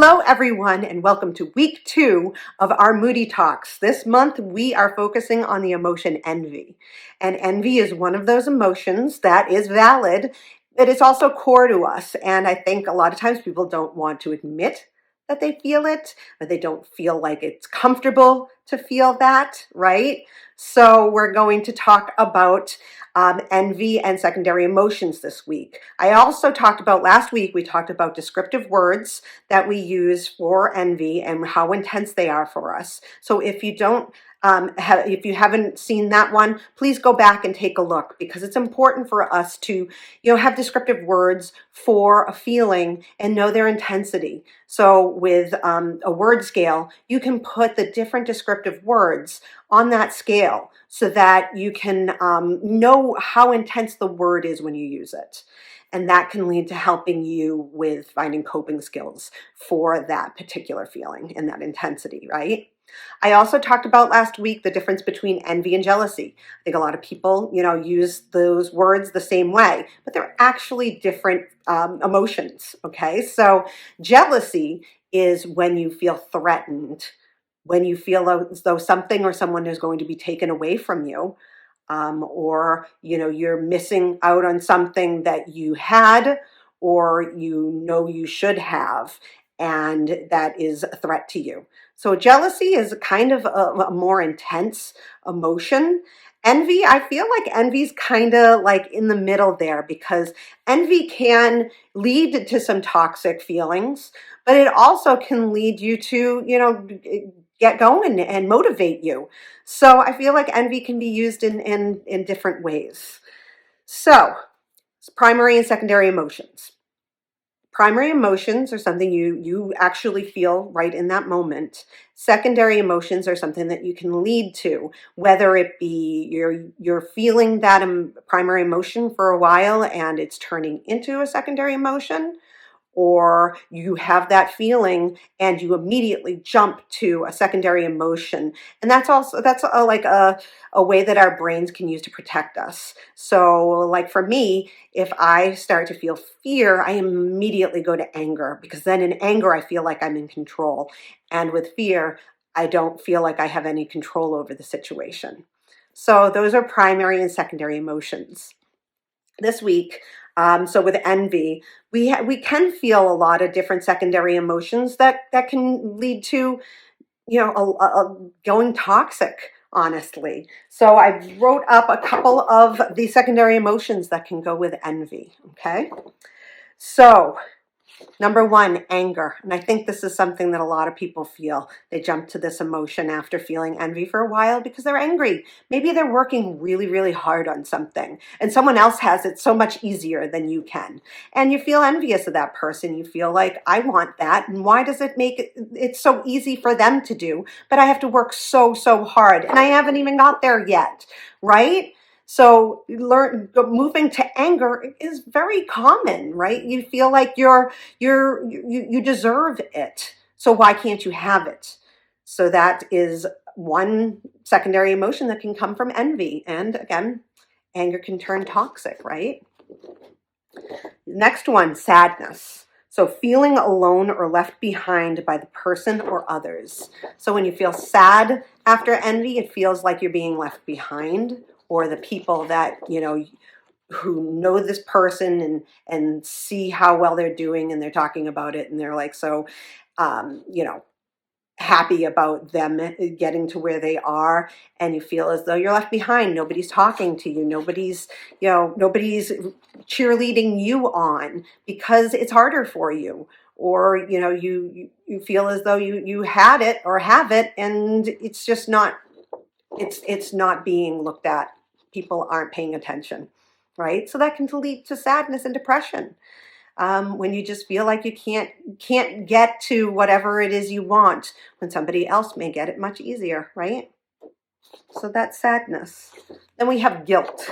Hello, everyone, and welcome to week 2 of our Moody Talks. This month, we are focusing on the emotion envy. And envy is one of those emotions that is valid, but it's also core to us. And I think a lot of times people don't want to admit that they feel it, but they don't feel like it's comfortable to feel that, right? So we're going to talk about envy and secondary emotions this week. I also talked about last week, we talked about descriptive words that we use for envy and how intense they are for us. So if you don't if you haven't seen that one, please go back and take a look, because it's important for us to, have descriptive words for a feeling and know their intensity. So with a word scale, you can put the different descriptive words on that scale so that you can know how intense the word is when you use it. And that can lead to helping you with finding coping skills for that particular feeling and that intensity, right? I also talked about last week the difference between envy and jealousy. I think a lot of people, use those words the same way, but they're actually different emotions, okay? So jealousy is when you feel threatened, when you feel as though something or someone is going to be taken away from you, or you're missing out on something that you had or you should have, and that is a threat to you. So jealousy is kind of a more intense emotion. Envy, I feel like envy's kind of like in the middle there, because envy can lead to some toxic feelings, but it also can lead you to, get going and motivate you. So I feel like envy can be used in different ways. So primary and secondary emotions. Primary emotions are something you actually feel right in that moment. Secondary emotions are something that you can lead to, whether it be you're feeling that primary emotion for a while and it's turning into a secondary emotion, or you have that feeling and you immediately jump to a secondary emotion. And that's a way that our brains can use to protect us. So like for me, if I start to feel fear, I immediately go to anger, because then in anger, I feel like I'm in control. And with fear, I don't feel like I have any control over the situation. So those are primary and secondary emotions. This week, so with envy, we can feel a lot of different secondary emotions that can lead to going toxic, honestly. So I wrote up a couple of the secondary emotions that can go with envy. Okay, so number 1, anger. And I think this is something that a lot of people feel. They jump to this emotion after feeling envy for a while because they're angry. Maybe they're working really, really hard on something and someone else has it so much easier than you can. And you feel envious of that person. You feel like, I want that. And why does it make it so easy for them to do, but I have to work so, so hard and I haven't even got there yet, right? So moving to anger is very common, right? You feel like you deserve it. So why can't you have it? So that is one secondary emotion that can come from envy. And again, anger can turn toxic, right? Next one, sadness. So feeling alone or left behind by the person or others. So when you feel sad after envy, it feels like you're being left behind, or the people that, who know this person and see how well they're doing and they're talking about it and they're like so happy about them getting to where they are, and you feel as though you're left behind. Nobody's talking to you. Nobody's cheerleading you on because it's harder for you, or you feel as though you had it or have it and it's just not it's not being looked at. People aren't paying attention, right? So that can lead to sadness and depression. When you just feel like you can't get to whatever it is you want when somebody else may get it much easier, right? So that's sadness. Then we have guilt.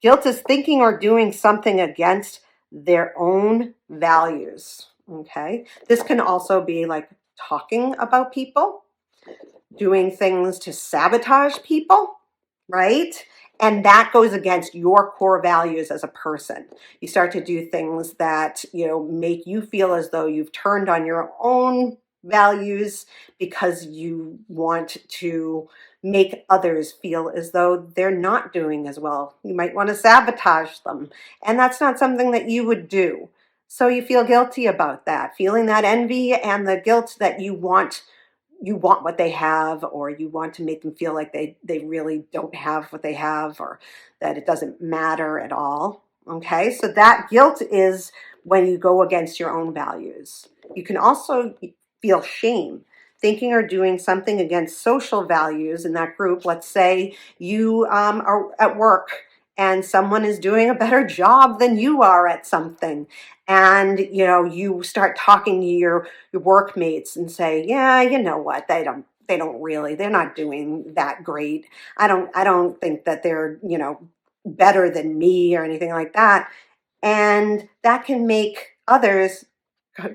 Guilt is thinking or doing something against their own values. Okay. This can also be like talking about people, doing things to sabotage people, right? And that goes against your core values as a person. You start to do things that, make you feel as though you've turned on your own values because you want to make others feel as though they're not doing as well. You might want to sabotage them. And that's not something that you would do. So you feel guilty about that, feeling that envy and the guilt that you want what they have, or you want to make them feel like they really don't have what they have, or that it doesn't matter at all. Okay, so that guilt is when you go against your own values. You can also feel shame thinking or doing something against social values in that group. Let's say you are at work and someone is doing a better job than you are at something, and you start talking to your workmates and say, yeah, you know what, they're not doing that great. I don't think that they're better than me or anything like that. And that can make others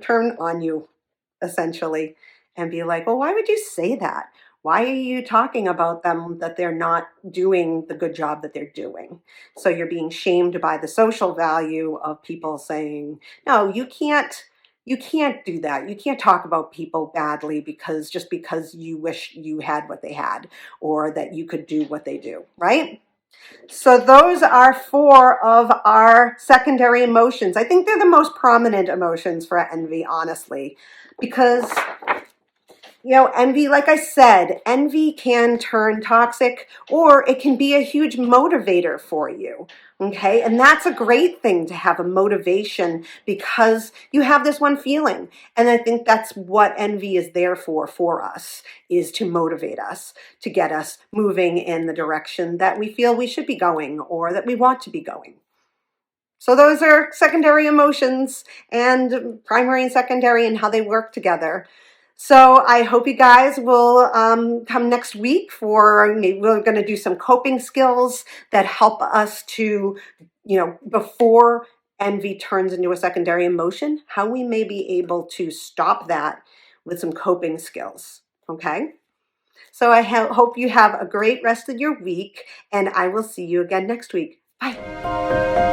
turn on you, essentially, and be like, well, why would you say that? Why are you talking about them, that they're not doing the good job that they're doing? So you're being shamed by the social value of people saying, no, you can't do that. You can't talk about people badly because you wish you had what they had, or that you could do what they do, right? So those are four of our secondary emotions. I think they're the most prominent emotions for envy, honestly, because envy, like I said, envy can turn toxic, or it can be a huge motivator for you. Okay. And that's a great thing, to have a motivation because you have this one feeling. And I think that's what envy is there for us, is to motivate us, to get us moving in the direction that we feel we should be going, or that we want to be going. So those are secondary emotions, and primary and secondary, and how they work together. So I hope you guys will come next week for, we're going to do some coping skills that help us to, before envy turns into a secondary emotion, how we may be able to stop that with some coping skills. Okay? So I hope you have a great rest of your week, and I will see you again next week. Bye.